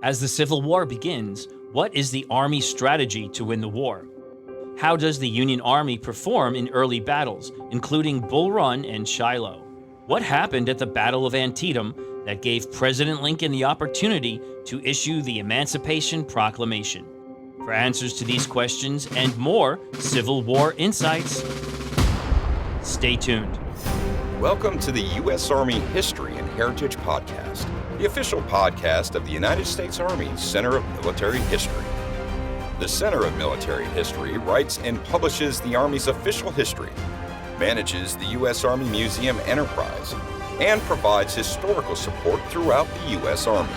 As the Civil War begins, what is the Army's strategy to win the war? How does the Union Army perform in early battles, including Bull Run and Shiloh? What happened at the Battle of Antietam that gave President Lincoln the opportunity to issue the Emancipation Proclamation? For answers to these questions and more Civil War insights, stay tuned. Welcome to the U.S. Army History and Heritage Podcast, the official podcast of the United States Army Center of Military History. The Center of Military History writes and publishes the Army's official history, manages the U.S. Army Museum Enterprise, and provides historical support throughout the U.S. Army.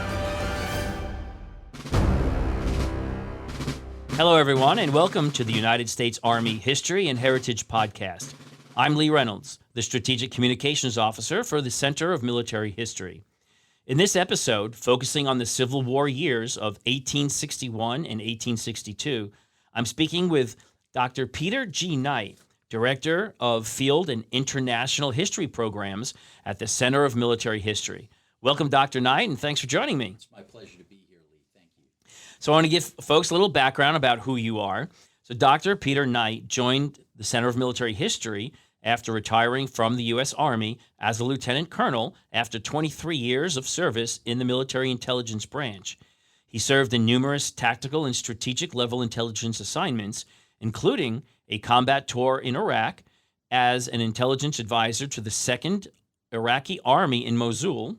Hello, everyone, and welcome to the United States Army History and Heritage Podcast. I'm Lee Reynolds, the Strategic Communications Officer for the Center of Military History. In this episode, focusing on the Civil War years of 1861 and 1862, I'm speaking with Dr. Peter G. Knight, Director of Field and International History Programs at the Center of Military History. Welcome, Dr. Knight, and thanks for joining me. It's my pleasure to be here, Lee. Thank you. So I want to give folks a little background about who you are. So Dr. Peter Knight joined the Center of Military History after retiring from the U.S. Army as a lieutenant colonel after 23 years of service in the military intelligence branch. He served in numerous tactical and strategic level intelligence assignments, including a combat tour in Iraq as an intelligence advisor to the 2nd Iraqi Army in Mosul,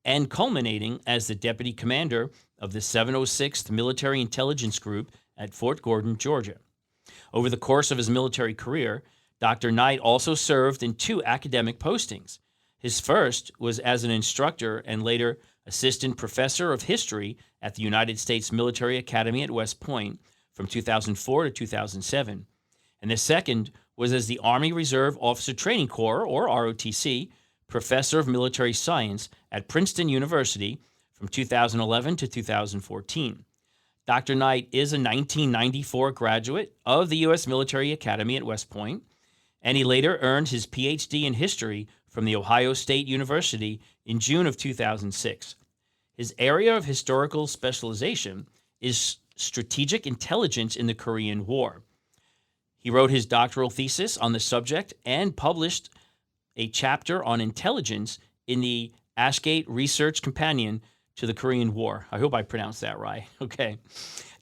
and culminating as the deputy commander of the 706th Military Intelligence Group at Fort Gordon, Georgia. Over the course of his military career, Dr. Knight also served in 2 academic postings. His first was as an instructor and later assistant professor of history at the United States Military Academy at West Point from 2004 to 2007. And the second was as the Army Reserve Officer Training Corps, or ROTC, professor of military science at Princeton University from 2011 to 2014. Dr. Knight is a 1994 graduate of the U.S. Military Academy at West Point, and he later earned his Ph.D. in history from The Ohio State University in June of 2006. His area of historical specialization is strategic intelligence in the Korean War. He wrote his doctoral thesis on the subject and published a chapter on intelligence in the Ashgate Research Companion to the Korean War. I hope I pronounced that right. Okay.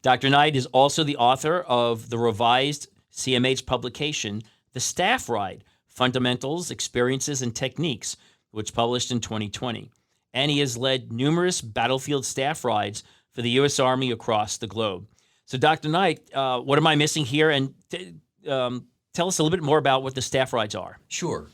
Dr. Knight is also the author of the revised CMH publication, The Staff Ride, Fundamentals, Experiences, and Techniques, which published in 2020. And he has led numerous battlefield staff rides for the U.S. Army across the globe. So, Dr. Knight, what am I missing here? And tell us a little bit more about what the staff rides are. Sure.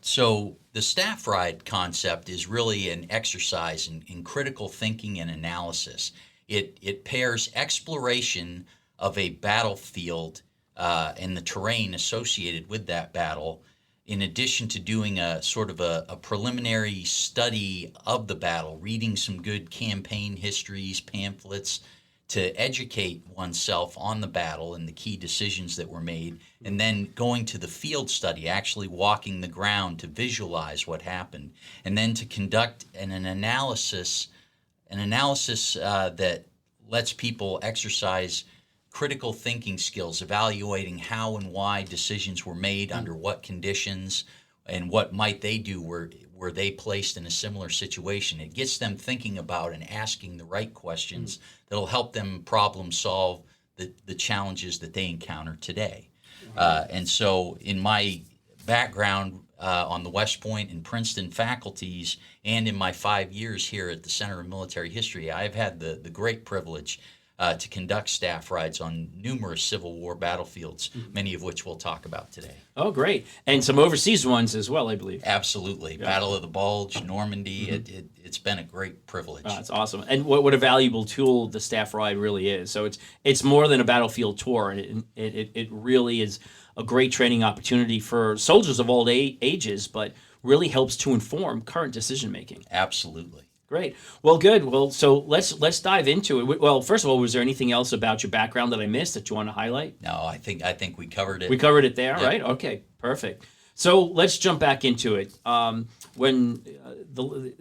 So the staff ride concept is really an exercise in critical thinking and analysis. It pairs exploration of a battlefield and the terrain associated with that battle, in addition to doing a sort of a preliminary study of the battle, reading some good campaign histories, pamphlets, to educate oneself on the battle and the key decisions that were made, and then going to the field study, actually walking the ground to visualize what happened, and then to conduct an analysis that lets people exercise critical thinking skills, evaluating how and why decisions were made, under what conditions, and what might they do were they placed in a similar situation. It gets them thinking about and asking the right questions that'll help them problem solve the challenges that they encounter today. And so in my background on the West Point and Princeton faculties, and in my 5 years here at the Center of Military History, I've had the great privilege to conduct staff rides on numerous Civil War battlefields, many of which we'll talk about today. Oh, great. And some overseas ones as well, I believe. Absolutely. Yeah. Battle of the Bulge, Normandy, it's been a great privilege. Oh, that's awesome. And what a valuable tool the staff ride really is. So it's more than a battlefield tour. It really is a great training opportunity for soldiers of all ages, but really helps to inform current decision making. Absolutely. Great. Well, good. Well, so let's dive into it. Well, first of all, was there anything else about your background that I missed that you want to highlight? No, I think we covered it. We covered it there, Yep. right? Okay, perfect. So let's jump back into it. When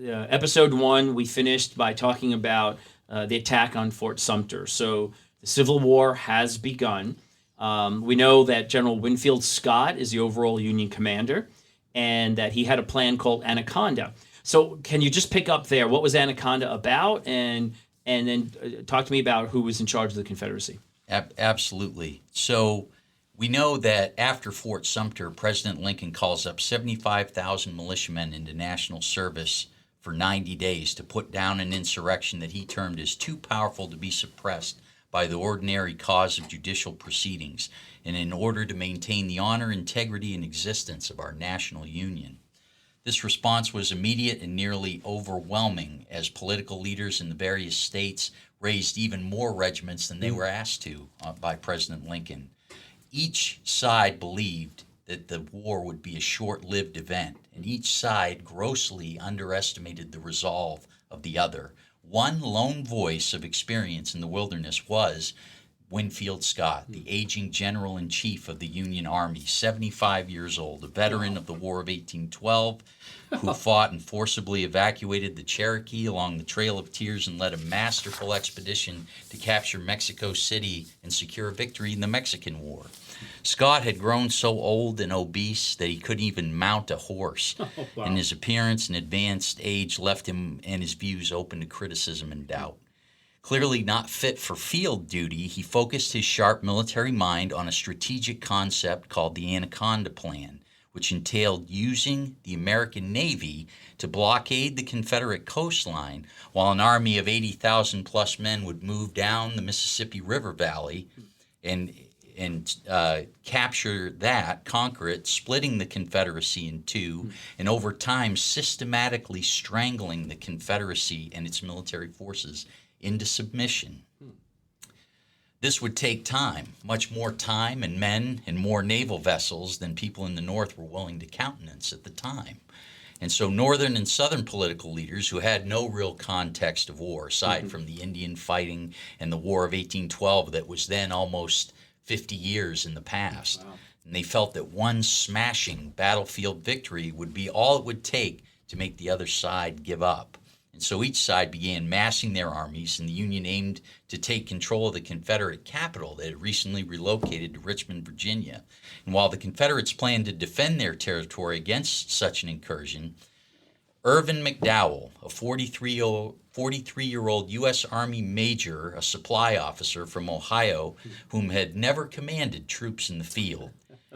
episode 1, we finished by talking about the attack on Fort Sumter. So the Civil War has begun. We know that General Winfield Scott is the overall Union commander, and that he had a plan called Anaconda. So can you just pick up there? What was Anaconda about? And then talk to me about who was in charge of the Confederacy. Absolutely. So we know that after Fort Sumter, President Lincoln calls up 75,000 militiamen into national service for 90 days to put down an insurrection that he termed as too powerful to be suppressed by the ordinary cause of judicial proceedings, and in order to maintain the honor, integrity, and existence of our national union. This response was immediate and nearly overwhelming as political leaders in the various states raised even more regiments than they were asked to by President Lincoln. Each side believed that the war would be a short-lived event, and each side grossly underestimated the resolve of the other. One lone voice of experience in the wilderness was Winfield Scott, the aging general-in-chief of the Union Army, 75 years old, a veteran of the War of 1812, who fought and forcibly evacuated the Cherokee along the Trail of Tears and led a masterful expedition to capture Mexico City and secure a victory in the Mexican War. Scott had grown so old and obese that he couldn't even mount a horse, and his appearance and advanced age left him and his views open to criticism and doubt. Clearly not fit for field duty, he focused his sharp military mind on a strategic concept called the Anaconda Plan, which entailed using the American Navy to blockade the Confederate coastline while an army of 80,000 plus men would move down the Mississippi River Valley and capture that, conquer it, splitting the Confederacy in two, and over time systematically strangling the Confederacy and its military forces into submission. This would take time, much more time and men and more naval vessels than people in the North were willing to countenance at the time. And so Northern and Southern political leaders who had no real context of war, aside from the Indian fighting and the War of 1812 that was then almost 50 years in the past. Wow. And they felt that one smashing battlefield victory would be all it would take to make the other side give up. And so each side began massing their armies, and the Union aimed to take control of the Confederate capital that had recently relocated to Richmond, Virginia. And while the Confederates planned to defend their territory against such an incursion, Irvin McDowell, a 43-year-old U.S. Army major, a supply officer from Ohio, whom had never commanded troops in the field,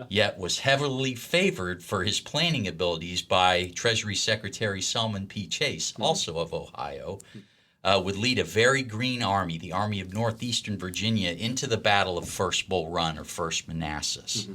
yet was heavily favored for his planning abilities by Treasury Secretary Salmon P. Chase, also of Ohio, would lead a very green army, the Army of Northeastern Virginia, into the Battle of First Bull Run, or First Manassas.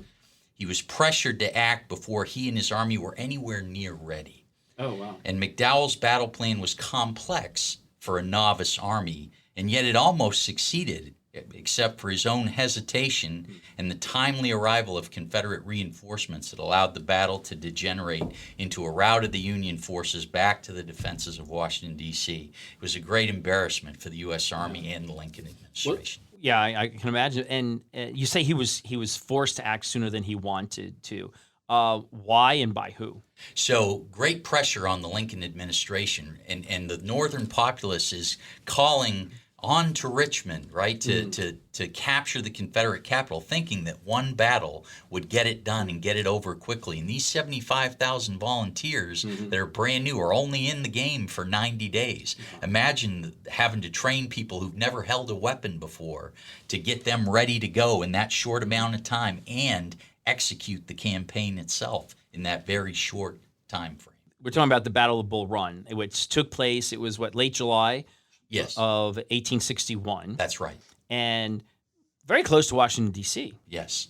He was pressured to act before he and his army were anywhere near ready. Oh, wow. And McDowell's battle plan was complex for a novice army, and yet it almost succeeded, except for his own hesitation and the timely arrival of Confederate reinforcements that allowed the battle to degenerate into a rout of the Union forces back to the defenses of Washington, D.C. It was a great embarrassment for the U.S. Army and the Lincoln administration. Well, yeah, I can imagine. And you say he was forced to act sooner than he wanted to. Why and by who? So great pressure on the Lincoln administration, and the Northern populace is calling on to Richmond, right, to capture the Confederate capital, thinking that one battle would get it done and get it over quickly. And these 75,000 volunteers that are brand new are only in the game for 90 days. Imagine having to train people who've never held a weapon before to get them ready to go in that short amount of time and execute the campaign itself in that very short time frame. We're talking about the Battle of Bull Run, which took place, it was late July of 1861. That's right. And very close to Washington, D.C. Yes.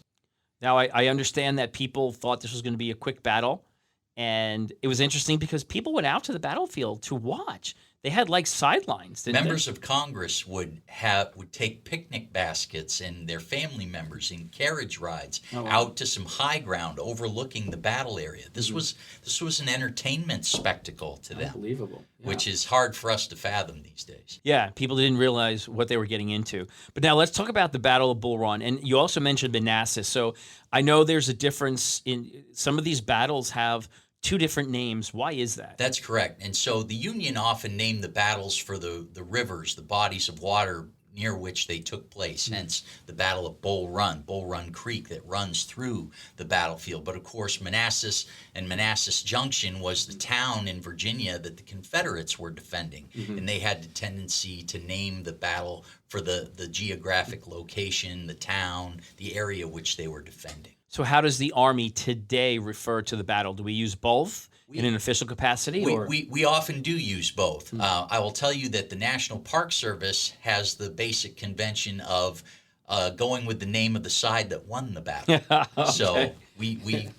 Now, I understand that people thought this was going to be a quick battle, and it was interesting because people went out to the battlefield to watch. They had like sidelines. Members of Congress would take picnic baskets and their family members in carriage rides out to some high ground overlooking the battle area. This was an entertainment spectacle to them. Unbelievable. Yeah. Which is hard for us to fathom these days. Yeah, people didn't realize what they were getting into. But now let's talk about the Battle of Bull Run. And you also mentioned Manassas. So I know there's a difference in some of these battles have two different names. Why is that? That's correct. And so the Union often named the battles for the rivers, the bodies of water near which they took place, hence the Battle of Bull Run Creek that runs through the battlefield. But of course, Manassas and Manassas Junction was the town in Virginia that the Confederates were defending. And they had the tendency to name the battle for the geographic location, the town, the area which they were defending. So how does the Army today refer to the battle? Do we use both in an official capacity? We often do use both. I will tell you that the National Park Service has the basic convention of going with the name of the side that won the battle. Okay. So we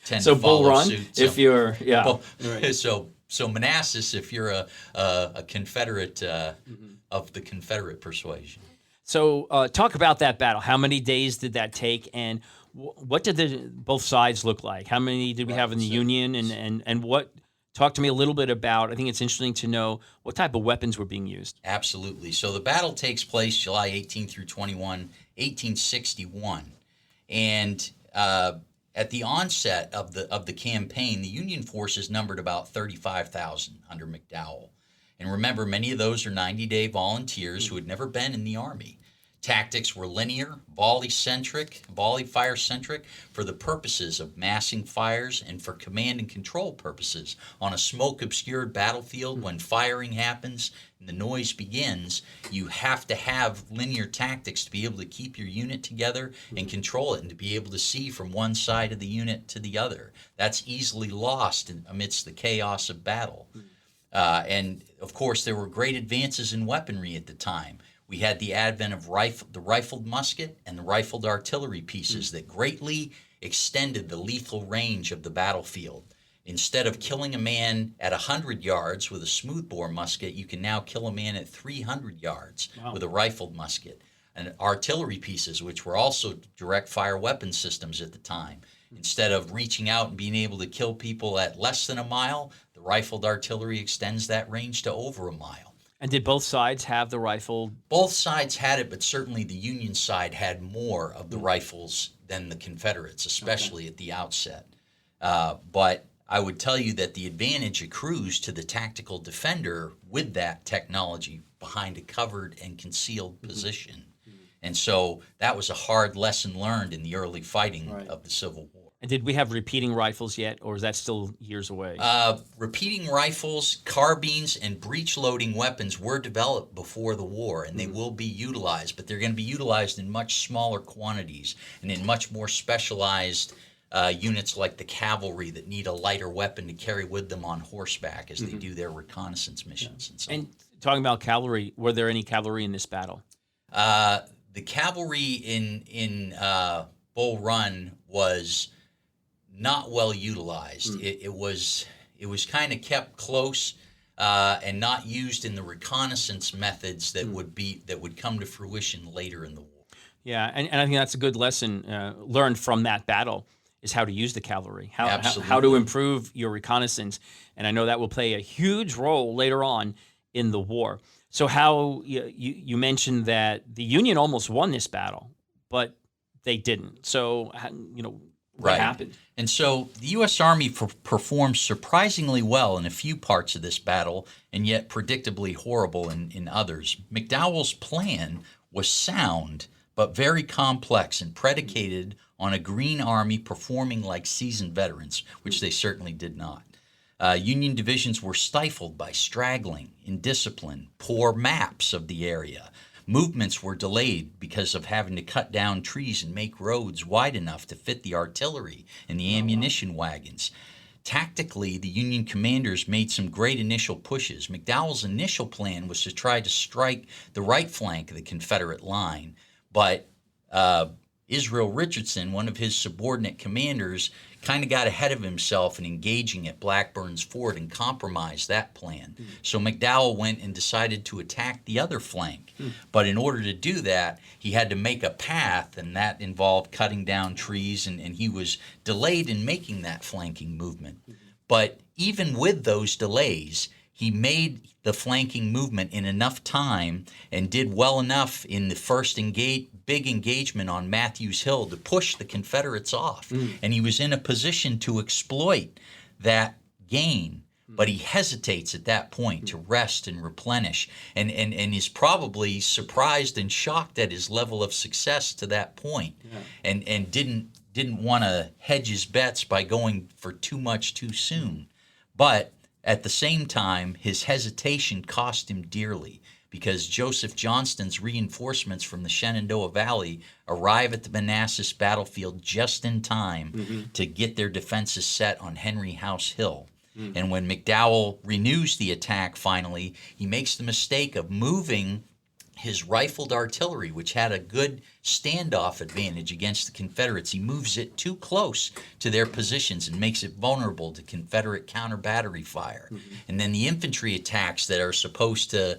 tend So to follow Bull Run, suit. if you're, yeah. Well, Right. So Manassas, if you're a Confederate of the Confederate persuasion. So talk about that battle. How many days did that take, and what did both sides look like? How many did we have in the Union, and what? Talk to me a little bit about. I think it's interesting to know what type of weapons were being used. Absolutely. So the battle takes place July 18 through 21, 1861, and at the onset of the campaign, the Union forces numbered about 35,000 under McDowell. And remember, many of those are 90-day volunteers who had never been in the Army. Tactics were linear, volley fire-centric for the purposes of massing fires and for command and control purposes. On a smoke-obscured battlefield, when firing happens and the noise begins, you have to have linear tactics to be able to keep your unit together and control it and to be able to see from one side of the unit to the other. That's easily lost amidst the chaos of battle. And, of course, there were great advances in weaponry at the time. We had the advent of the rifled musket and the rifled artillery pieces that greatly extended the lethal range of the battlefield. Instead of killing a man at 100 yards with a smoothbore musket, you can now kill a man at 300 yards with a rifled musket. And artillery pieces, which were also direct fire weapon systems at the time. Instead of reaching out and being able to kill people at less than a mile, the rifled artillery extends that range to over a mile. And did both sides have the rifle? Both sides had it, but certainly the Union side had more of the rifles than the Confederates, especially at the outset. But I would tell you that the advantage accrues to the tactical defender with that technology behind a covered and concealed position. And so that was a hard lesson learned in the early fighting of the Civil War. And did we have repeating rifles yet, or is that still years away? Repeating rifles, carbines, and breech-loading weapons were developed before the war, and they will be utilized, but they're going to be utilized in much smaller quantities and in much more specialized units like the cavalry that need a lighter weapon to carry with them on horseback as they do their reconnaissance missions. And so and talking about cavalry, were there any cavalry in this battle? the cavalry in Bull Run was not well utilized. It was kind of kept close and not used in the reconnaissance methods that would come to fruition later in the war. Yeah, and I think that's a good lesson learned from that battle is how to use the cavalry, how to improve your reconnaissance. And I know that will play a huge role later on in the war. So how you mentioned that the Union almost won this battle, but they didn't. So, what happened? And so the U.S. Army performed surprisingly well in a few parts of this battle, and yet predictably horrible in others. McDowell's plan was sound, but very complex and predicated on a Green Army performing like seasoned veterans, which they certainly did not. Union divisions were stifled by straggling, indiscipline, poor maps of the area. Movements were delayed because of having to cut down trees and make roads wide enough to fit the artillery and the ammunition wagons. Tactically, the Union commanders made some great initial pushes. McDowell's initial plan was to try to strike the right flank of the Confederate line, but Israel Richardson, one of his subordinate commanders, kind of got ahead of himself in engaging at Blackburn's Ford and compromised that plan. So McDowell went and decided to attack the other flank. But in order to do that, he had to make a path, and that involved cutting down trees, and he was delayed in making that flanking movement. But even with those delays, he made the flanking movement in enough time and did well enough in the first big engagement on Matthews Hill to push the Confederates off. And he was in a position to exploit that gain. But he hesitates at that point to rest and replenish, and is probably surprised and shocked at his level of success to that point, and didn't want to hedge his bets by going for too much too soon. But at the same time, his hesitation cost him dearly, because Joseph Johnston's reinforcements from the Shenandoah Valley arrive at the Manassas battlefield just in time to get their defenses set on Henry House Hill. And when McDowell renews the attack finally, he makes the mistake of moving his rifled artillery, which had a good standoff advantage against the Confederates. He moves it too close to their positions and makes it vulnerable to Confederate counter-battery fire. And then the infantry attacks that are supposed to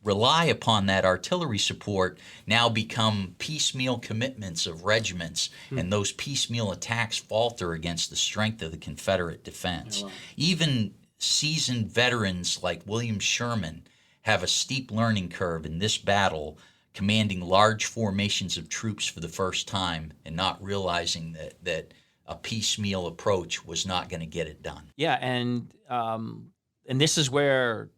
rely upon that artillery support now become piecemeal commitments of regiments, and those piecemeal attacks falter against the strength of the Confederate defense. Even seasoned veterans like William Sherman have a steep learning curve in this battle, commanding large formations of troops for the first time and not realizing that a piecemeal approach was not going to get it done. Yeah, and this is where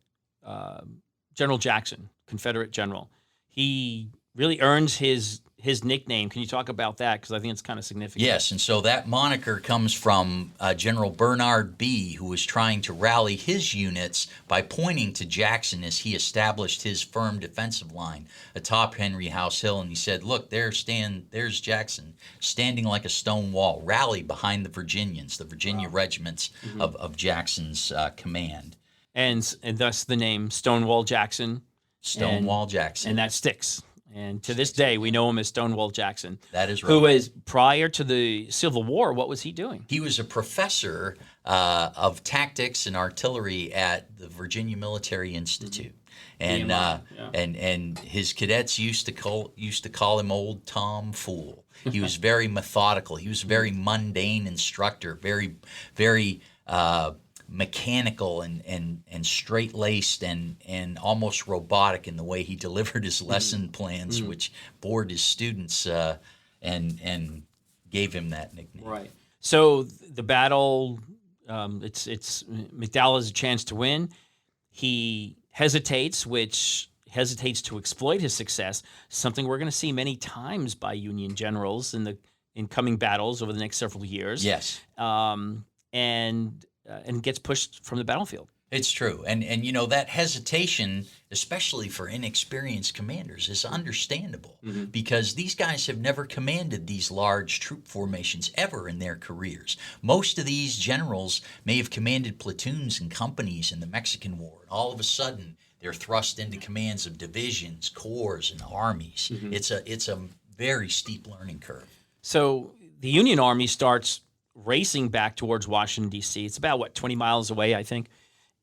General Jackson, Confederate general, he really earns his nickname. Can you talk about that? Because I think it's kind of significant. Yes, and so that moniker comes from General Bernard Bee, who was trying to rally his units by pointing to Jackson as he established his firm defensive line atop Henry House Hill, and he said, "Look, there's Jackson, standing like a stone wall. Rally behind the Virginians, the Virginia regiments of Jackson's command." And thus the name Stonewall Jackson. Stonewall Jackson. And that sticks. And to this day, we know him as Stonewall Jackson. That is right. Who was, prior to the Civil War, what was he doing? He was a professor of tactics and artillery at the Virginia Military Institute. And and his cadets used to call him Old Tom Fool. He was very methodical. He was a very mundane instructor, very mechanical and straight-laced and almost robotic in the way he delivered his lesson plans, which bored his students and gave him that nickname. Right. So the battle, it's McDowell has a chance to win. He hesitates to exploit his success, something we're going to see many times by Union generals in coming battles over the next several years. Yes. And gets pushed from the battlefield. It's true. And you know, that hesitation, especially for inexperienced commanders, is understandable because these guys have never commanded these large troop formations ever in their careers. Most of these generals may have commanded platoons and companies in the Mexican War, and all of a sudden they're thrust into commands of divisions, corps, and armies. It's a very steep learning curve. So the Union Army starts racing back towards Washington, D.C. It's about, 20 miles away, I think.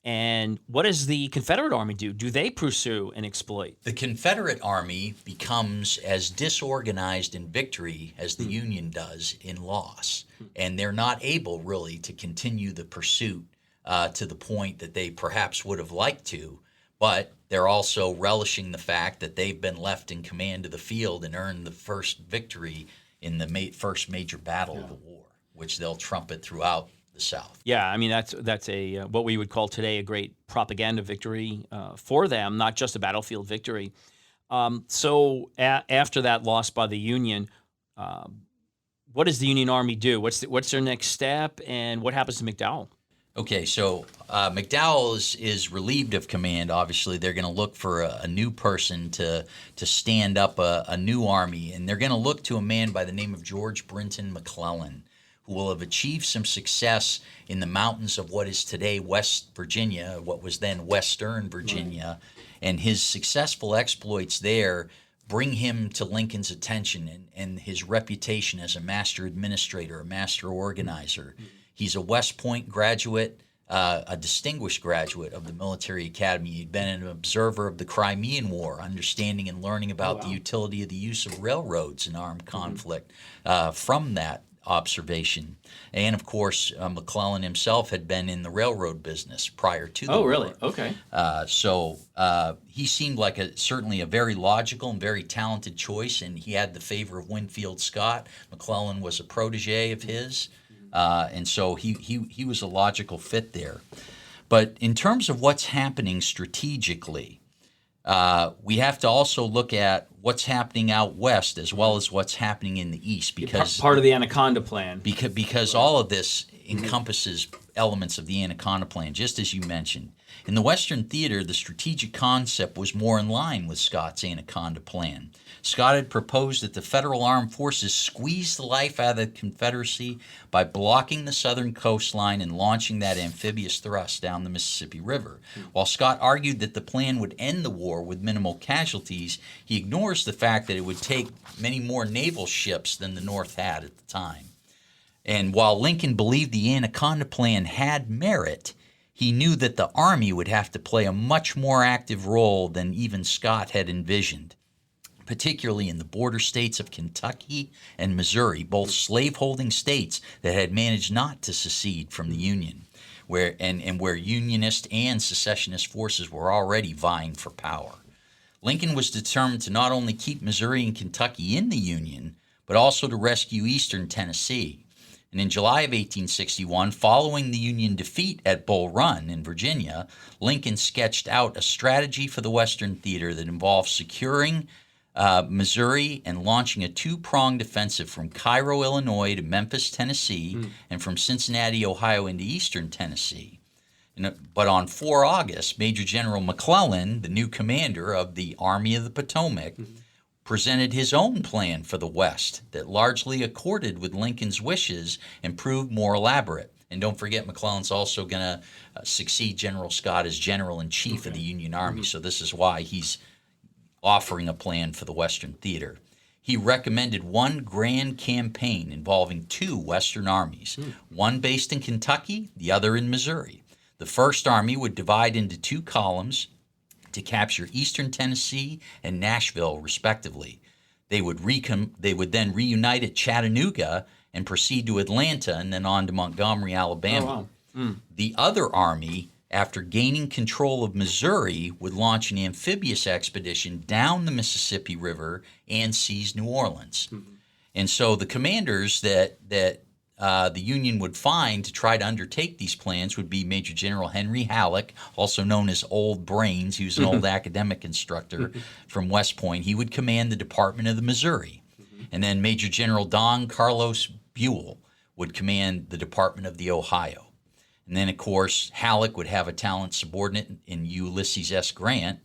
And what does the Confederate Army do? Do they pursue and exploit? The Confederate Army becomes as disorganized in victory as the Union does in loss. And they're not able, really, to continue the pursuit to the point that they perhaps would have liked to. But they're also relishing the fact that they've been left in command of the field and earned the first victory in the first major battle of the war, which they'll trumpet throughout the South. Yeah, I mean, that's a what we would call today a great propaganda victory for them, not just a battlefield victory. So after that loss by the Union, what does the Union Army do? What's their next step, and what happens to McDowell? Okay, so McDowell is relieved of command. Obviously, they're going to look for a new person to stand up a new army, and they're going to look to a man by the name of George Brinton McClellan, who will have achieved some success in the mountains of what is today West Virginia, what was then Western Virginia, and his successful exploits there bring him to Lincoln's attention and his reputation as a master administrator, a master organizer. He's a West Point graduate, a distinguished graduate of the military academy. He'd been an observer of the Crimean War, understanding and learning about the utility of the use of railroads in armed conflict from that observation. And, of course, McClellan himself had been in the railroad business prior to the war. Oh, really? Okay. So he seemed like certainly a very logical and very talented choice, and he had the favor of Winfield Scott. McClellan was a protege of his. And so he was a logical fit there. But in terms of what's happening strategically, we have to also look at what's happening out west as well as what's happening in the east, because Part of the Anaconda Plan. because all of this encompasses elements of the Anaconda Plan, just as you mentioned. In the Western Theater, the strategic concept was more in line with Scott's Anaconda Plan. Scott had proposed that the federal armed forces squeeze the life out of the Confederacy by blocking the southern coastline and launching that amphibious thrust down the Mississippi River. While Scott argued that the plan would end the war with minimal casualties, he ignores the fact that it would take many more naval ships than the North had at the time. And while Lincoln believed the Anaconda Plan had merit, he knew that the Army would have to play a much more active role than even Scott had envisioned, particularly in the border states of Kentucky and Missouri, both slaveholding states that had managed not to secede from the Union, where Unionist and secessionist forces were already vying for power. Lincoln was determined to not only keep Missouri and Kentucky in the Union, but also to rescue eastern Tennessee. And in July of 1861, following the Union defeat at Bull Run in Virginia, Lincoln sketched out a strategy for the Western Theater that involved securing Missouri and launching a two-pronged offensive from Cairo, Illinois to Memphis, Tennessee, and from Cincinnati, Ohio into eastern Tennessee. But on 4 August, Major General McClellan, the new commander of the Army of the Potomac, presented his own plan for the West that largely accorded with Lincoln's wishes and proved more elaborate. And don't forget, McClellan's also going to succeed General Scott as General-in-Chief of the Union Army, so this is why he's offering a plan for the Western Theater. He recommended one grand campaign involving 2 Western armies, one based in Kentucky, the other in Missouri. The First Army would divide into 2 columns to capture eastern Tennessee and Nashville, respectively. They would then reunite at Chattanooga and proceed to Atlanta and then on to Montgomery, Alabama. Oh, wow. The other army, after gaining control of Missouri, would launch an amphibious expedition down the Mississippi River and seize New Orleans. And so the commanders that the Union would find to try to undertake these plans would be Major General Henry Halleck, also known as Old Brains. He was an old academic instructor from West Point. He would command the Department of the Missouri. And then Major General Don Carlos Buell would command the Department of the Ohio. And then, of course, Halleck would have a talent subordinate in Ulysses S. Grant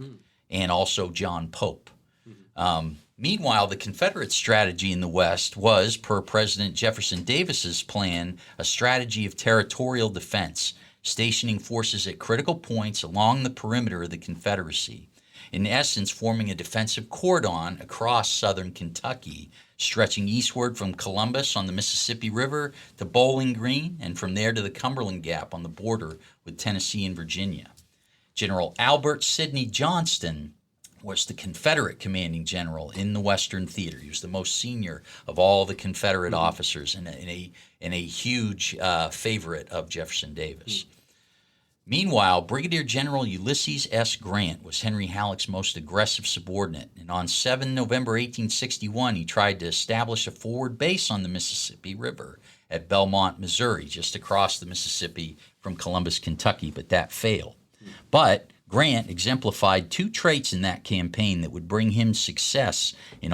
and also John Pope. Meanwhile, the Confederate strategy in the West was, per President Jefferson Davis's plan, a strategy of territorial defense, stationing forces at critical points along the perimeter of the Confederacy, in essence forming a defensive cordon across southern Kentucky, stretching eastward from Columbus on the Mississippi River to Bowling Green, and from there to the Cumberland Gap on the border with Tennessee and Virginia. General Albert Sidney Johnston was the Confederate commanding general in the Western Theater. He was the most senior of all the Confederate officers and a huge favorite of Jefferson Davis. Meanwhile, Brigadier General Ulysses S. Grant was Henry Halleck's most aggressive subordinate, and on 7 November 1861, he tried to establish a forward base on the Mississippi River at Belmont, Missouri, just across the Mississippi from Columbus, Kentucky, but that failed. But Grant exemplified 2 traits in that campaign that would bring him success in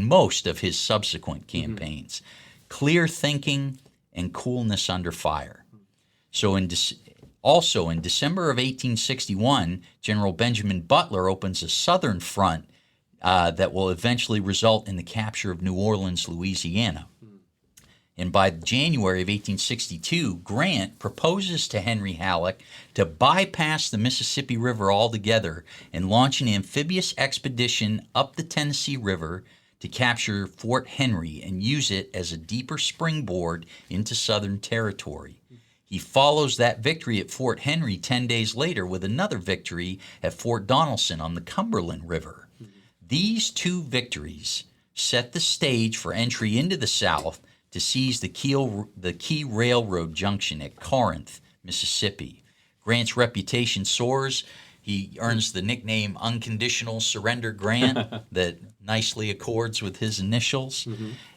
most of his subsequent campaigns: clear thinking and coolness under fire. So also in December of 1861, General Benjamin Butler opens a southern front that will eventually result in the capture of New Orleans, Louisiana. And by January of 1862, Grant proposes to Henry Halleck to bypass the Mississippi River altogether and launch an amphibious expedition up the Tennessee River to capture Fort Henry and use it as a deeper springboard into Southern territory. He follows that victory at Fort Henry 10 days later with another victory at Fort Donelson on the Cumberland River. These 2 victories set the stage for entry into the South to seize the key railroad junction at Corinth, Mississippi. Grant's reputation soars. He earns the nickname Unconditional Surrender Grant that nicely accords with his initials.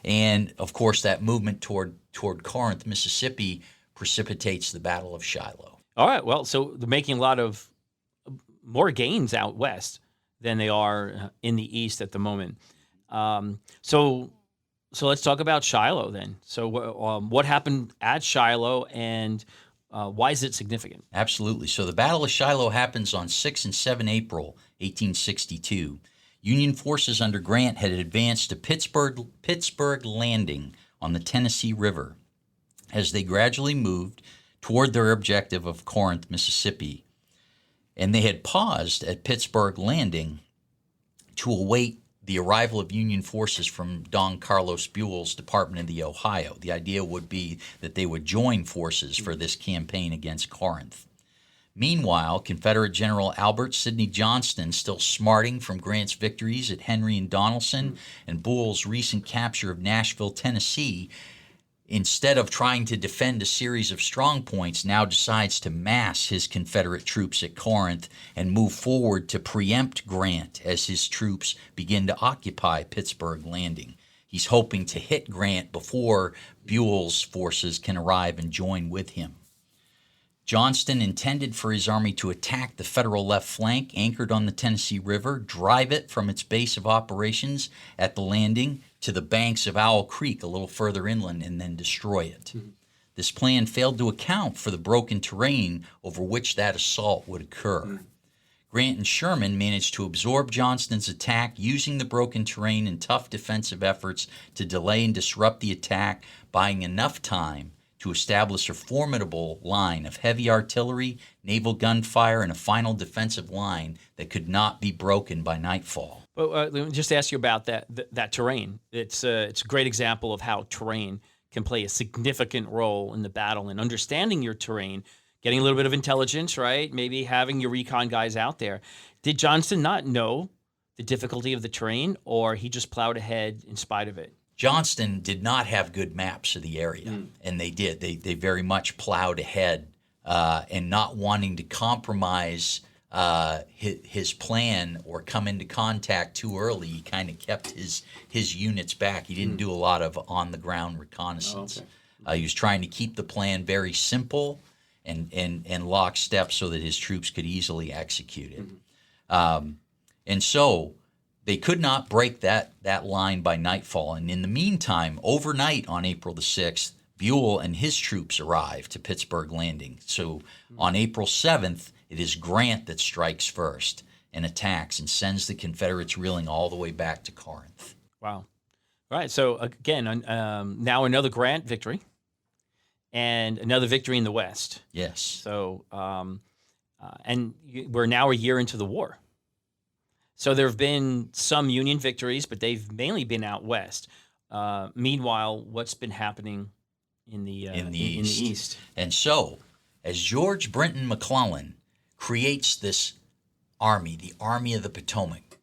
And, of course, that movement toward toward Corinth, Mississippi, precipitates the Battle of Shiloh. All right. Well, so they're making a lot of more gains out west than they are in the east at the moment. So let's talk about Shiloh then. So what happened at Shiloh, and why is it significant? Absolutely. So the Battle of Shiloh happens on 6 and 7 April 1862. Union forces under Grant had advanced to Pittsburgh Landing on the Tennessee River. As they gradually moved toward their objective of Corinth, Mississippi, and they had paused at Pittsburgh Landing to await the arrival of Union forces from Don Carlos Buell's Department of the Ohio. The idea would be that they would join forces for this campaign against Corinth. Meanwhile, Confederate General Albert Sidney Johnston, still smarting from Grant's victories at Henry and Donelson and Buell's recent capture of Nashville, Tennessee, instead of trying to defend a series of strong points, now decides to mass his Confederate troops at Corinth and move forward to preempt Grant as his troops begin to occupy Pittsburgh Landing. He's hoping to hit Grant before Buell's forces can arrive and join with him. Johnston intended for his army to attack the Federal left flank anchored on the Tennessee River, drive it from its base of operations at the landing to the banks of Owl Creek a little further inland, and then destroy it. This plan failed to account for the broken terrain over which that assault would occur. Grant and Sherman managed to absorb Johnston's attack, using the broken terrain and tough defensive efforts to delay and disrupt the attack, buying enough time to establish a formidable line of heavy artillery, naval gunfire, and a final defensive line that could not be broken by nightfall. Well, let me just ask you about that terrain. It's a great example of how terrain can play a significant role in the battle, and understanding your terrain, getting a little bit of intelligence, right? Maybe having your recon guys out there. Did Johnston not know the difficulty of the terrain, or he just plowed ahead in spite of it? Johnston did not have good maps of the area, and they did. They very much plowed ahead, and not wanting to compromise his plan or come into contact too early. He kind of kept his units back. He didn't do a lot of on-the-ground reconnaissance. He was trying to keep the plan very simple and lockstep so that his troops could easily execute it. And so they could not break that line by nightfall. And in the meantime, overnight on April the 6th, Buell and his troops arrived to Pittsburgh Landing. So on April 7th, it is Grant that strikes first and attacks and sends the Confederates reeling all the way back to Corinth. Wow. All right. So again, now another Grant victory and another victory in the West. Yes. So, and we're now a year into the war. So there have been some Union victories, but they've mainly been out west. Meanwhile, what's been happening in the east? And so, as George Brinton McClellan creates this army, the Army of the Potomac,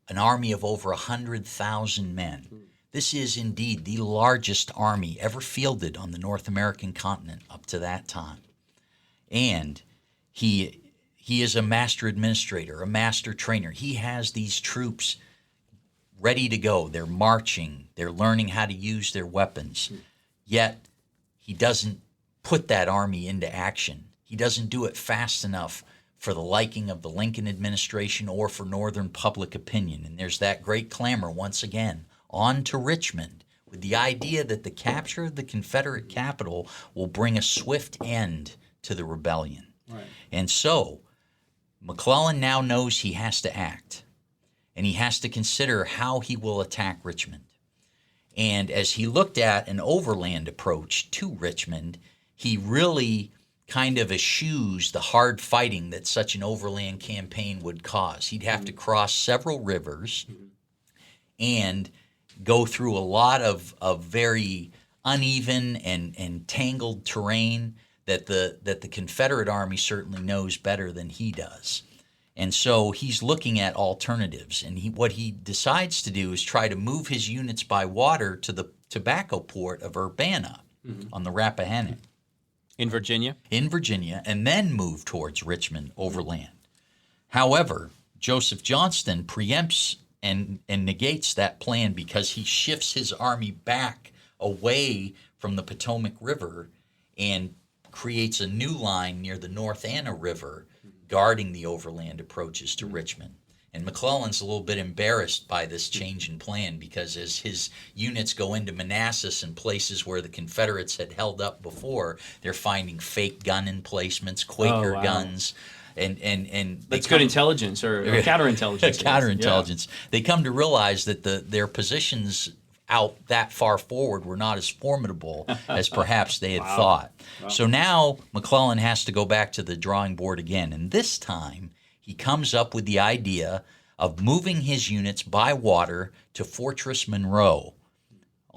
an army of over 100,000 men, this is indeed the largest army ever fielded on the North American continent up to that time. And he is a master administrator, a master trainer. He has these troops ready to go. They're marching. They're learning how to use their weapons. Yet he doesn't put that army into action. He doesn't do it fast enough for the liking of the Lincoln administration or for Northern public opinion. And there's that great clamor once again on to Richmond with the idea that the capture of the Confederate capital will bring a swift end to the rebellion. Right. And so McClellan now knows he has to act, and he has to consider how he will attack Richmond. And as he looked at an overland approach to Richmond, he really kind of eschews the hard fighting that such an overland campaign would cause. He'd have to cross several rivers and go through a lot of very uneven and tangled terrain that the Confederate Army certainly knows better than he does. And so he's looking at alternatives. And what he decides to do is try to move his units by water to the tobacco port of Urbana on the Rappahannock. In Virginia? In Virginia, and then move towards Richmond overland. However, Joseph Johnston preempts and negates that plan because he shifts his army back away from the Potomac River and creates a new line near the North Anna River, guarding the overland approaches to Richmond. And McClellan's a little bit embarrassed by this change in plan, because as his units go into Manassas and places where the Confederates had held up before, they're finding fake gun emplacements, Quaker guns. And That's good intelligence or counterintelligence. Counterintelligence. They come to realize that their positions out that far forward were not as formidable as perhaps they had thought. So now McClellan has to go back to the drawing board again, and this time he comes up with the idea of moving his units by water to Fortress Monroe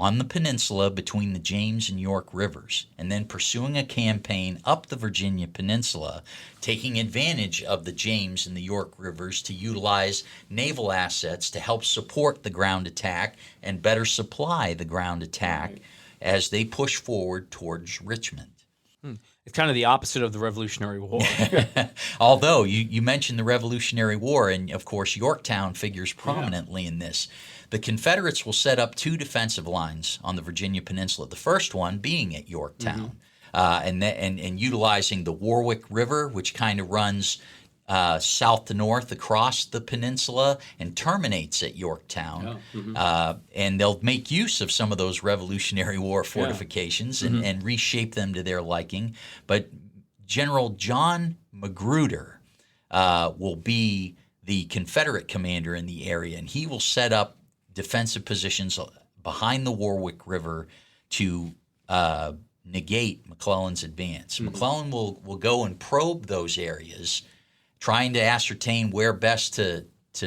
on the peninsula between the James and York rivers, and then pursuing a campaign up the Virginia Peninsula, taking advantage of the James and the York rivers to utilize naval assets to help support the ground attack and better supply the ground attack as they push forward towards Richmond. It's kind of the opposite of the Revolutionary War. Although you mentioned the Revolutionary War, and of course Yorktown figures prominently in this. The Confederates will set up two defensive lines on the Virginia Peninsula, the first one being at Yorktown, and utilizing the Warwick River, which kind of runs south to north across the peninsula and terminates at Yorktown. And they'll make use of some of those Revolutionary War fortifications and reshape them to their liking. But General John Magruder will be the Confederate commander in the area, and he will set up defensive positions behind the Warwick River to negate McClellan's advance. McClellan will go and probe those areas, trying to ascertain where best to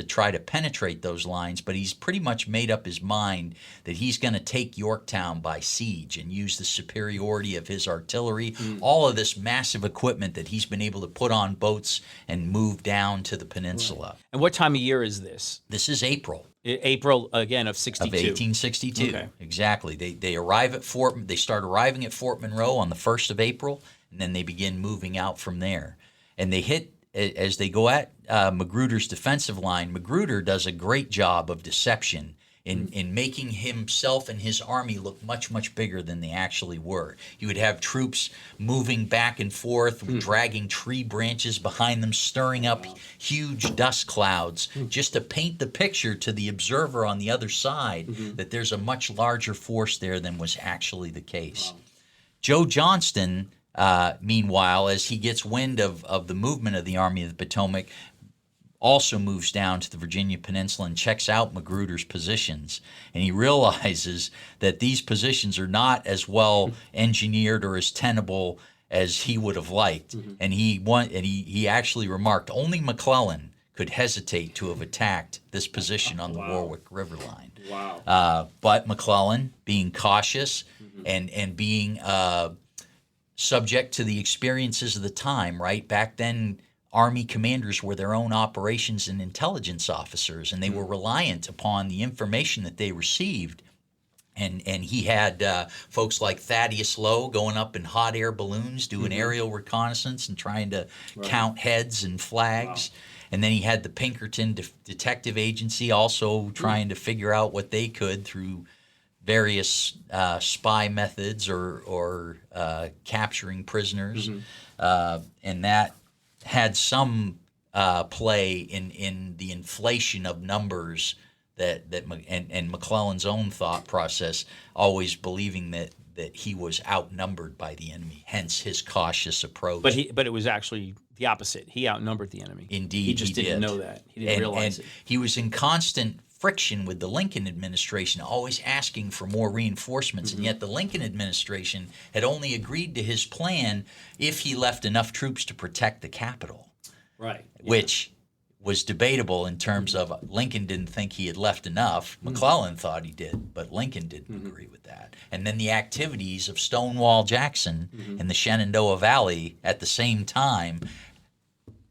try to penetrate those lines, but he's pretty much made up his mind that he's going to take Yorktown by siege and use the superiority of his artillery, all of this massive equipment that he's been able to put on boats and move down to the peninsula. And what time of year is this? This is April. April, again, of 62. Of 1862, Okay. Exactly. They arrive at They start arriving at Fort Monroe on the 1st of April, and then they begin moving out from there. And they hit, as they go at Magruder's defensive line, Magruder does a great job of deception in making himself and his army look much, much bigger than they actually were. He would have troops moving back and forth, dragging tree branches behind them, stirring up huge dust clouds, just to paint the picture to the observer on the other side that there's a much larger force there than was actually the case. Joe Johnston, meanwhile, as he gets wind of the movement of the Army of the Potomac, also moves down to the Virginia Peninsula and checks out Magruder's positions. And he realizes that these positions are not as well engineered or as tenable as he would have liked. And he actually remarked, only McClellan could hesitate to have attacked this position on the Warwick River line. But McClellan, being cautious and being subject to the experiences of the time, right? Back then, Army commanders were their own operations and intelligence officers, and they were reliant upon the information that they received. And he had folks like Thaddeus Lowe going up in hot air balloons doing aerial reconnaissance and trying to count heads and flags. And then he had the Pinkerton Detective Agency also trying to figure out what they could through various spy methods or capturing prisoners. And that had some play in the inflation of numbers and McClellan's own thought process, always believing that he was outnumbered by the enemy, hence his cautious approach. But it was actually the opposite. He outnumbered the enemy. Indeed, he just didn't know that. He didn't realize it. He was in constant friction with the Lincoln administration, always asking for more reinforcements, and yet the Lincoln administration had only agreed to his plan if he left enough troops to protect the capital. Right. Which was debatable in terms of Lincoln didn't think he had left enough. McClellan thought he did, but Lincoln didn't agree with that. And then the activities of Stonewall Jackson in the Shenandoah Valley at the same time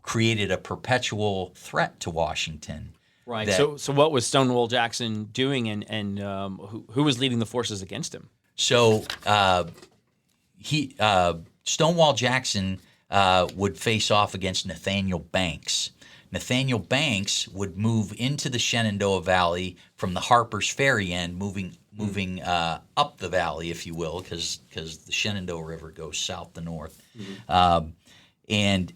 created a perpetual threat to Washington. Right. So what was Stonewall Jackson doing, and who was leading the forces against him? So Stonewall Jackson would face off against Nathaniel Banks. Nathaniel Banks would move into the Shenandoah Valley from the Harper's Ferry end, moving moving up the valley, if you will, because the Shenandoah River goes south to north. And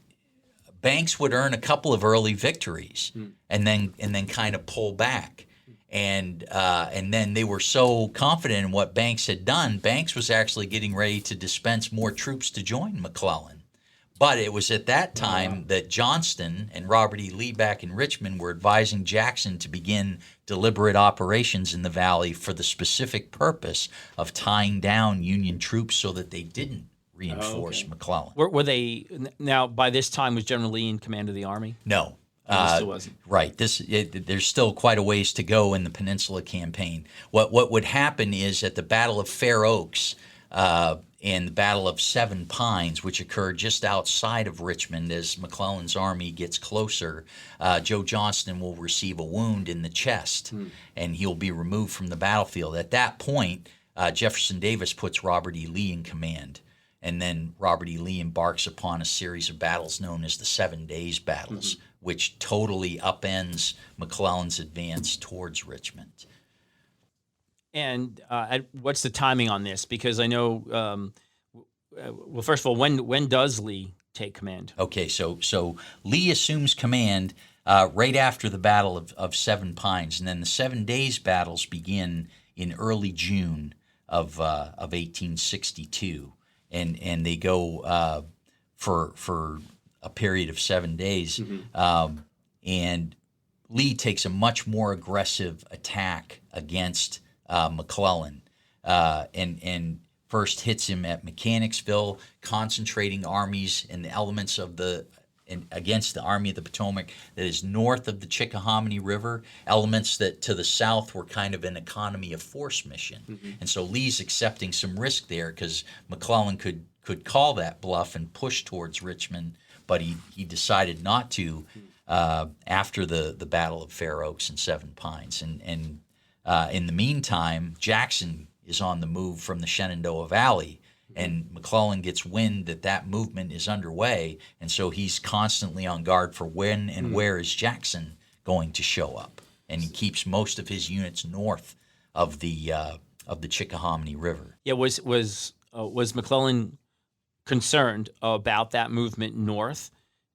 Banks would earn a couple of early victories and then kind of pull back. And then they were so confident in what Banks had done, Banks was actually getting ready to dispense more troops to join McClellan. But it was at that time that Johnston and Robert E. Lee back in Richmond were advising Jackson to begin deliberate operations in the valley for the specific purpose of tying down Union troops so that they didn't reinforce McClellan. Were they now by this time was General Lee in command of the army? No. He still wasn't. Right. There's still quite a ways to go in the Peninsula Campaign. What would happen is at the Battle of Fair Oaks and the Battle of Seven Pines, which occurred just outside of Richmond as McClellan's army gets closer, Joe Johnston will receive a wound in the chest, and he'll be removed from the battlefield. At that point, Jefferson Davis puts Robert E. Lee in command, and then Robert E. Lee embarks upon a series of battles known as the 7 Days Battles, which totally upends McClellan's advance towards Richmond. And what's the timing on this? Because I know, well, first of all, when does Lee take command? Okay, so Lee assumes command right after the Battle of Seven Pines, and then the 7 Days Battles begin in early June of 1862, and they go for a period of 7 days, and Lee takes a much more aggressive attack against McClellan, and first hits him at Mechanicsville, concentrating armies and the elements of against the Army of the Potomac that is north of the Chickahominy River, elements that to the south were kind of an economy of force mission. And so Lee's accepting some risk there because McClellan could call that bluff and push towards Richmond, but he decided not to after the Battle of Fair Oaks and Seven Pines. And in the meantime, Jackson is on the move from the Shenandoah Valley, and McClellan gets wind that movement is underway, and so he's constantly on guard for when and where is Jackson going to show up, and he keeps most of his units north of the Chickahominy River. Yeah, was McClellan concerned about that movement north,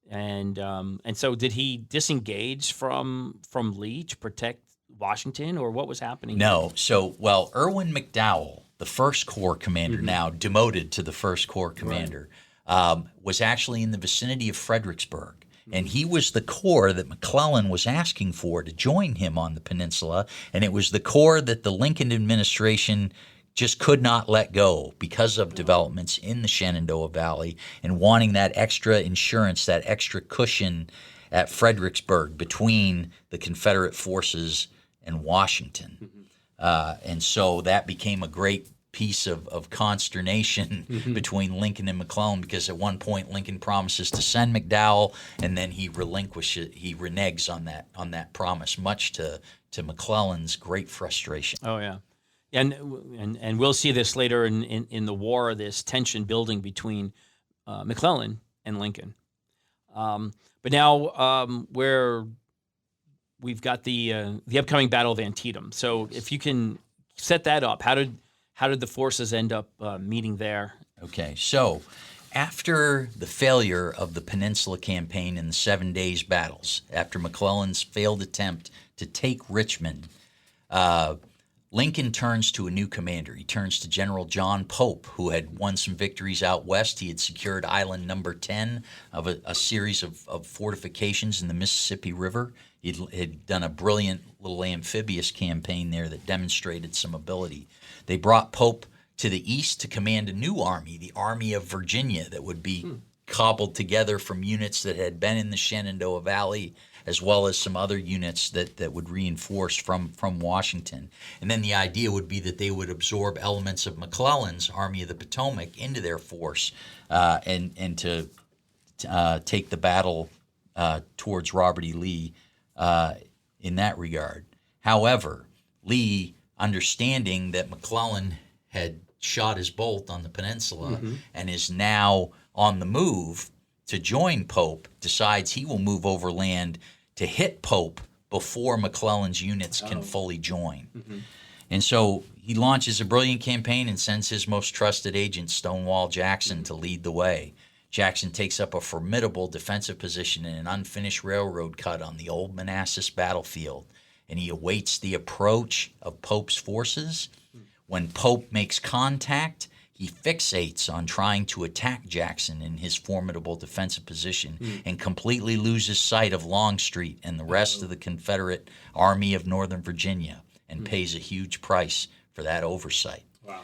and so did he disengage from Lee to protect Washington, or what was happening? No. So, Irwin McDowell, the First Corps commander, now demoted to the First Corps commander, was actually in the vicinity of Fredericksburg. And he was the corps that McClellan was asking for to join him on the peninsula. And it was the corps that the Lincoln administration just could not let go because of developments in the Shenandoah Valley and wanting that extra insurance, that extra cushion at Fredericksburg between the Confederate forces and Washington. And so that became a great piece of consternation between Lincoln and McClellan, because at one point Lincoln promises to send McDowell, and then he reneges on that promise, much to McClellan's great frustration. Oh yeah, and we'll see this later in the war. This tension building between McClellan and Lincoln. But now we've got the upcoming Battle of Antietam. So if you can set that up, how did the forces end up meeting there? Okay, so after the failure of the Peninsula Campaign and the 7 Days Battles, after McClellan's failed attempt to take Richmond, Lincoln turns to a new commander. He turns to General John Pope, who had won some victories out west. He had secured Island Number 10 of a series of fortifications in the Mississippi River. He had done a brilliant little amphibious campaign there that demonstrated some ability. They brought Pope to the east to command a new army, the Army of Virginia, that would be cobbled together from units that had been in the Shenandoah Valley, as well as some other units that would reinforce from Washington. And then the idea would be that they would absorb elements of McClellan's Army of the Potomac into their force and to take the battle towards Robert E. Lee in that regard. However, Lee, understanding that McClellan had shot his bolt on the peninsula and is now on the move to join Pope, decides he will move overland to hit Pope before McClellan's units can fully join. And so he launches a brilliant campaign and sends his most trusted agent, Stonewall Jackson, to lead the way. Jackson takes up a formidable defensive position in an unfinished railroad cut on the old Manassas battlefield, and he awaits the approach of Pope's forces. When Pope makes contact, he fixates on trying to attack Jackson in his formidable defensive position and completely loses sight of Longstreet and the rest of the Confederate Army of Northern Virginia, and pays a huge price for that oversight. Wow.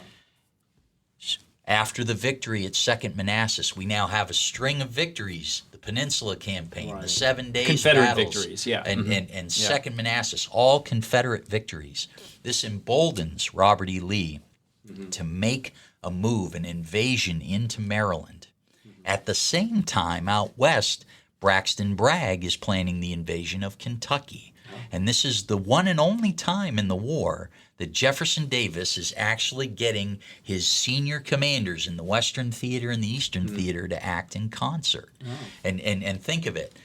After the victory at Second Manassas, we now have a string of victories: the Peninsula Campaign, the 7 Days Confederate battles, victories, yeah. and Second Manassas, all Confederate victories. This emboldens Robert E. Lee to make a move, an invasion into Maryland. At the same time, out west, Braxton Bragg is planning the invasion of Kentucky. And this is the one and only time in the war that Jefferson Davis is actually getting his senior commanders in the Western Theater and the Eastern Theater to act in concert. And think of it.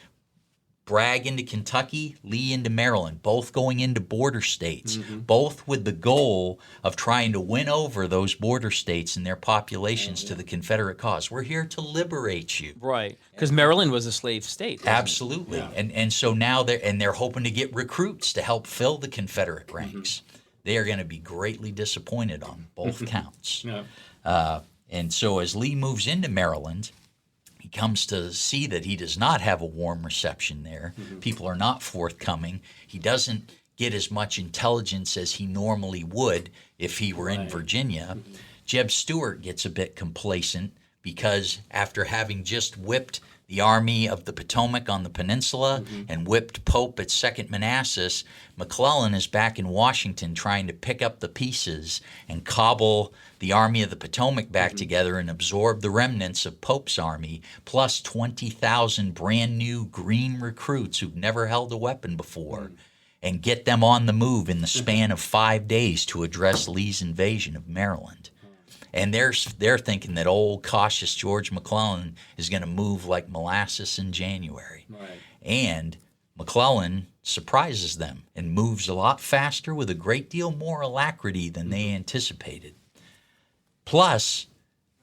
Bragg into Kentucky, Lee into Maryland, both going into border states, both with the goal of trying to win over those border states and their populations to the Confederate cause. We're here to liberate you. Right, because Maryland was a slave state. wasn't it? Absolutely. And so now they're hoping to get recruits to help fill the Confederate ranks. They are going to be greatly disappointed on both counts. And so as Lee moves into Maryland, he comes to see that he does not have a warm reception there. People are not forthcoming. He doesn't get as much intelligence as he normally would if he were in Virginia. Jeb Stuart gets a bit complacent because after having just whipped the Army of the Potomac on the peninsula and whipped Pope at Second Manassas, McClellan is back in Washington trying to pick up the pieces and cobble the Army of the Potomac back together and absorb the remnants of Pope's army, plus 20,000 brand new green recruits who've never held a weapon before, and get them on the move in the span of 5 days to address Lee's invasion of Maryland. And they're thinking that old cautious George McClellan is going to move like molasses in January. And McClellan surprises them and moves a lot faster with a great deal more alacrity than they anticipated. Plus,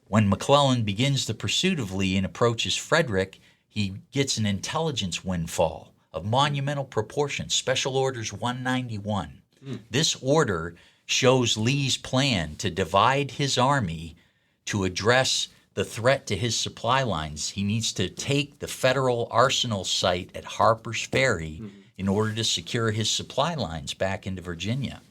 when McClellan begins the pursuit of Lee and approaches Frederick, he gets an intelligence windfall of monumental proportions, Special Orders 191. This order shows Lee's plan to divide his army to address the threat to his supply lines. He needs to take the federal arsenal site at Harper's Ferry in order to secure his supply lines back into Virginia.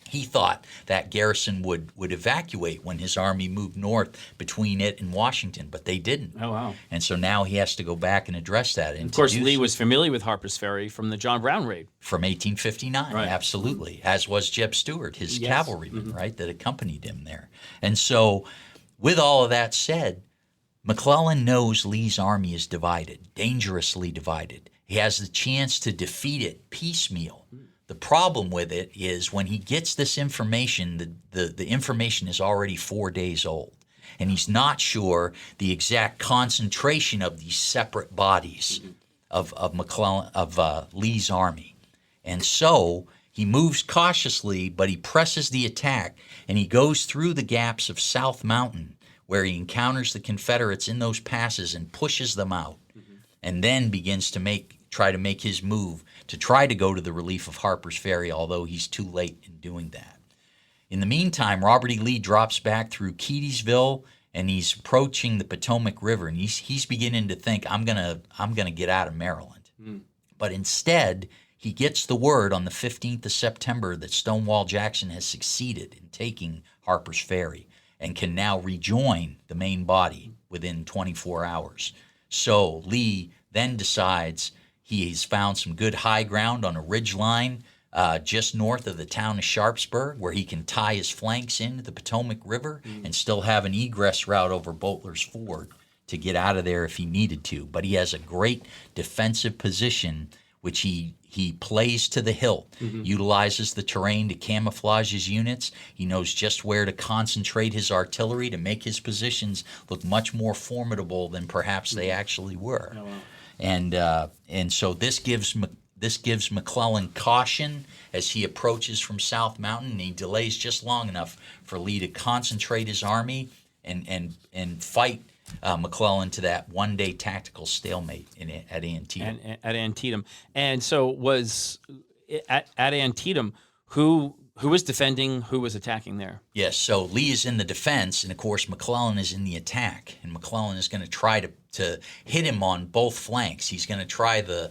He thought that garrison would evacuate when his army moved north between it and Washington, but they didn't. Oh, wow. And so now he has to go back and address that. And Of course, Lee was familiar with Harper's Ferry from the John Brown raid. from 1859, Right. absolutely, as was Jeb Stuart, his cavalryman, right, that accompanied him there. And so, with all of that said, McClellan knows Lee's army is divided, dangerously divided. He has the chance to defeat it piecemeal. The problem with it is when he gets this information, the information is already 4 days old. And he's not sure the exact concentration of these separate bodies of Lee's army. And so he moves cautiously, but he presses the attack, and he goes through the gaps of South Mountain, where he encounters the Confederates in those passes and pushes them out, and then begins to try to make his move to try to go to the relief of Harper's Ferry, although he's too late in doing that. In the meantime, Robert E. Lee drops back through Keedysville, and he's approaching the Potomac River, and he's beginning to think, I'm gonna get out of Maryland. But instead, he gets the word on the 15th of September that Stonewall Jackson has succeeded in taking Harper's Ferry and can now rejoin the main body within 24 hours. So Lee then decides he's found some good high ground on a ridge line just north of the town of Sharpsburg, where he can tie his flanks into the Potomac River and still have an egress route over Boatler's Ford to get out of there if he needed to. But he has a great defensive position, which he plays to the hilt, utilizes the terrain to camouflage his units. He knows just where to concentrate his artillery to make his positions look much more formidable than perhaps they actually were. And so this gives This gives McClellan caution as he approaches from South Mountain, and he delays just long enough for Lee to concentrate his army and fight McClellan to that one-day tactical stalemate at Antietam. At Antietam. And so was at Antietam, who was defending, who was attacking there? Yes, so Lee is in the defense, and of course McClellan is in the attack. And McClellan is going to try to hit him on both flanks. He's going to try to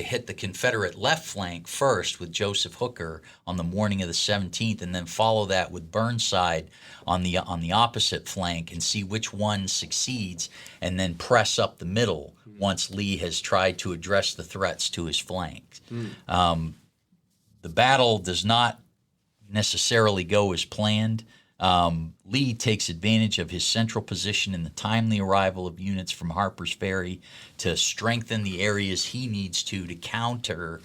hit the Confederate left flank first with Joseph Hooker on the morning of the 17th, and then follow that with Burnside on the opposite flank, and see which one succeeds, and then press up the middle once Lee has tried to address the threats to his flanks. The battle does not necessarily go as planned. Lee takes advantage of his central position in the timely arrival of units from Harper's Ferry to strengthen the areas he needs to counter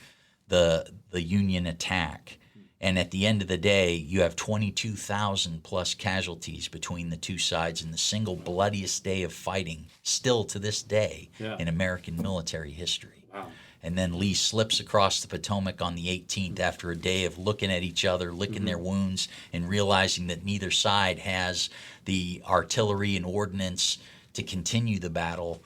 the Union attack. And at the end of the day, you have 22,000 plus casualties between the two sides in the single bloodiest day of fighting, still to this day, in American military history. Wow. And then Lee slips across the Potomac on the 18th after a day of looking at each other, licking their wounds, and realizing that neither side has the artillery and ordnance to continue the battle.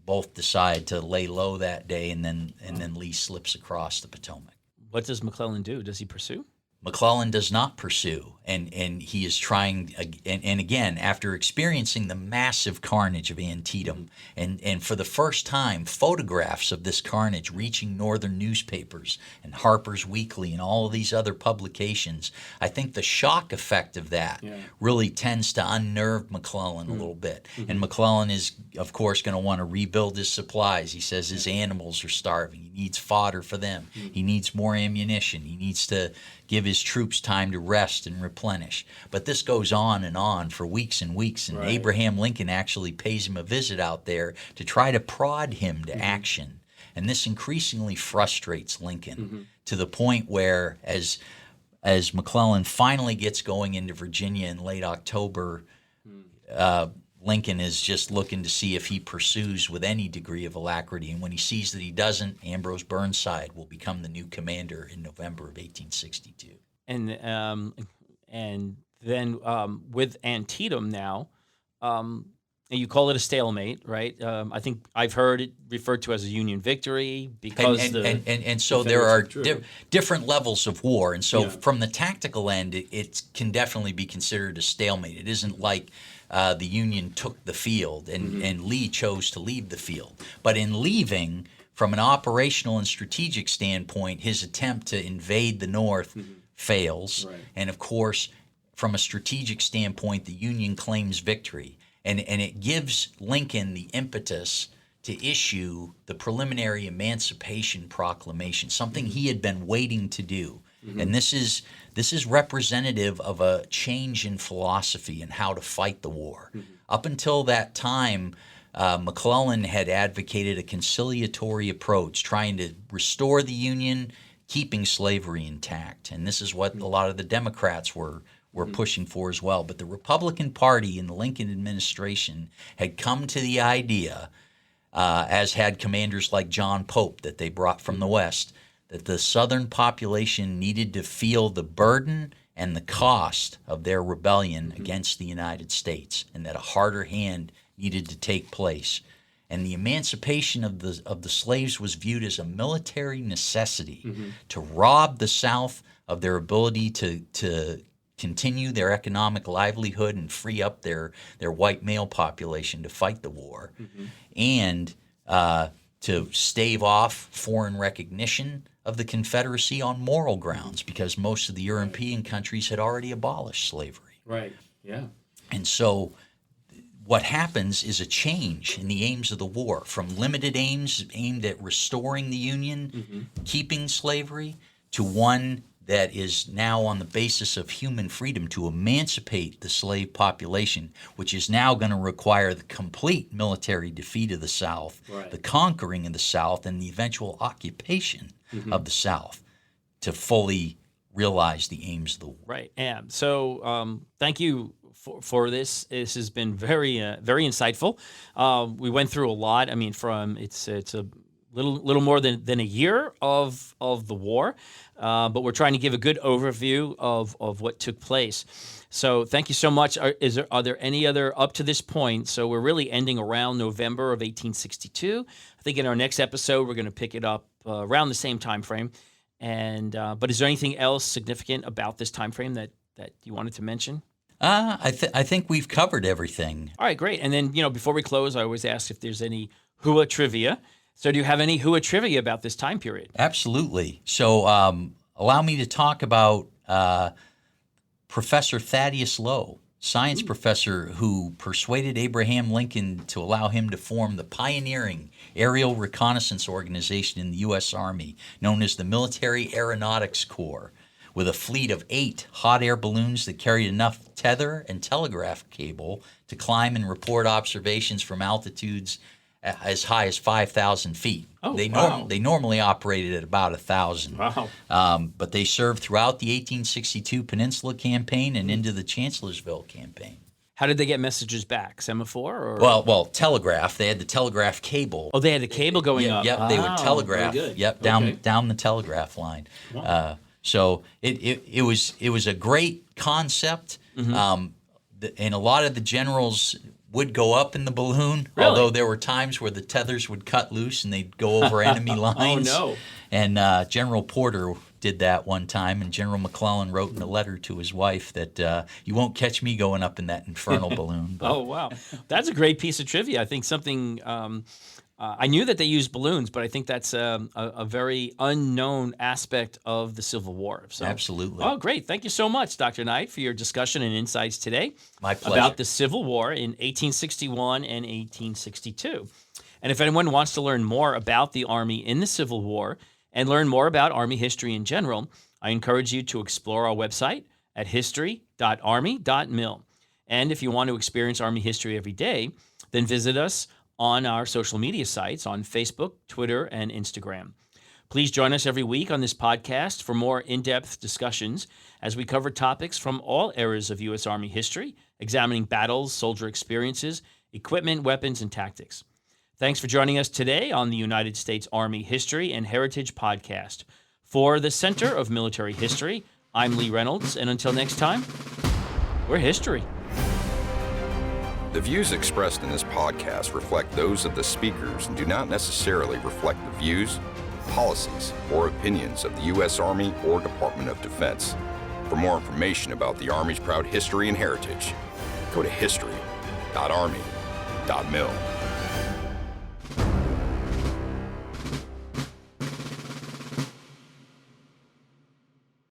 Both decide to lay low that day, and then Lee slips across the Potomac. What does McClellan do? Does he pursue? McClellan does not pursue, and he is trying, and again, after experiencing the massive carnage of Antietam, and for the first time, photographs of this carnage reaching northern newspapers and Harper's Weekly and all of these other publications, I think the shock effect of that really tends to unnerve McClellan a little bit. And McClellan is, of course, going to want to rebuild his supplies. He says his animals are starving. He needs fodder for them. He needs more ammunition. He needs to give his troops time to rest and replenish. But this goes on and on for weeks and weeks, and Abraham Lincoln actually pays him a visit out there to try to prod him to action. And this increasingly frustrates Lincoln to the point where, as McClellan finally gets going into Virginia in late October, Lincoln is just looking to see if he pursues with any degree of alacrity. And when he sees that he doesn't, Ambrose Burnside will become the new commander in November of 1862. And then with Antietam now, you call it a stalemate, right? I think I've heard it referred to as a Union victory because and so there are different levels of war. And so from the tactical end, it can definitely be considered a stalemate. It isn't like the Union took the field and Lee chose to leave the field. But in leaving, from an operational and strategic standpoint, his attempt to invade the North fails. Right. And of course, from a strategic standpoint, the Union claims victory. And it gives Lincoln the impetus to issue the preliminary Emancipation Proclamation, something he had been waiting to do. And this is representative of a change in philosophy and how to fight the war. Up until that time, McClellan had advocated a conciliatory approach, trying to restore the Union, keeping slavery intact. And this is what a lot of the Democrats were pushing for as well. But the Republican Party in the Lincoln administration had come to the idea, as had commanders like John Pope that they brought from the West, that the Southern population needed to feel the burden and the cost of their rebellion against the United States, and that a harder hand needed to take place. And the emancipation of the slaves was viewed as a military necessity to rob the South of their ability to continue their economic livelihood and free up their white male population to fight the war, and to stave off foreign recognition of the Confederacy on moral grounds, because most of the European countries had already abolished slavery. Right, yeah. And so what happens is a change in the aims of the war, from limited aims aimed at restoring the Union, keeping slavery, to one that is now on the basis of human freedom to emancipate the slave population, which is now going to require the complete military defeat of the South, the conquering of the South, and the eventual occupation of the South to fully realize the aims of the war. Right. And so thank you for this. This has been very very insightful. We went through a lot. I mean, from it's a little more than a year of the war, but we're trying to give a good overview of what took place. So thank you so much. Are there any other up to this point? So we're really ending around November of 1862. I think in our next episode we're going to pick it up around the same time frame. And but is there anything else significant about this time frame that you wanted to mention? I think we've covered everything. All right, great. And then, before we close, I always ask if there's any Hua trivia. So do you have any Hua trivia about this time period? Absolutely. So allow me to talk about Professor Thaddeus Lowe, science professor who persuaded Abraham Lincoln to allow him to form the pioneering aerial reconnaissance organization in the U.S. Army, known as the Military Aeronautics Corps, with a fleet of 8 hot air balloons that carried enough tether and telegraph cable to climb and report observations from altitudes as high as 5,000 feet. Oh, They wow. they normally operated at about 1,000. Wow. But they served throughout the 1862 Peninsula Campaign and into the Chancellorsville Campaign. How did they get messages back? Semaphore? Or? Well, telegraph. They had the telegraph cable. Oh, they had a cable going up. Yep, they would Wow, telegraph. very good. Yep, Okay. down the telegraph line. So it was a great concept, and a lot of the generals would go up in the balloon, Really? although there were times where the tethers would cut loose and they'd go over enemy lines. no. And General Porter did that one time, and General McClellan wrote in a letter to his wife that you won't catch me going up in that infernal balloon. But Oh, wow. That's a great piece of trivia. I think something I knew that they used balloons, but I think that's a very unknown aspect of the Civil War. So, Absolutely. Oh, great. Thank you so much, Dr. Knight, for your discussion and insights today My pleasure. about the Civil War in 1861 and 1862. And if anyone wants to learn more about the Army in the Civil War and learn more about Army history in general, I encourage you to explore our website at history.army.mil. And if you want to experience Army history every day, then visit us on our social media sites on Facebook, Twitter, and Instagram. Please join us every week on this podcast for more in-depth discussions as we cover topics from all eras of U.S. Army history, examining battles, soldier experiences, equipment, weapons, and tactics. Thanks for joining us today on the United States Army History and Heritage Podcast. For the Center of Military History, I'm Lee Reynolds, and until next time, we're history. The views expressed in this podcast reflect those of the speakers and do not necessarily reflect the views, policies, or opinions of the U.S. Army or Department of Defense. For more information about the Army's proud history and heritage, go to history.army.mil.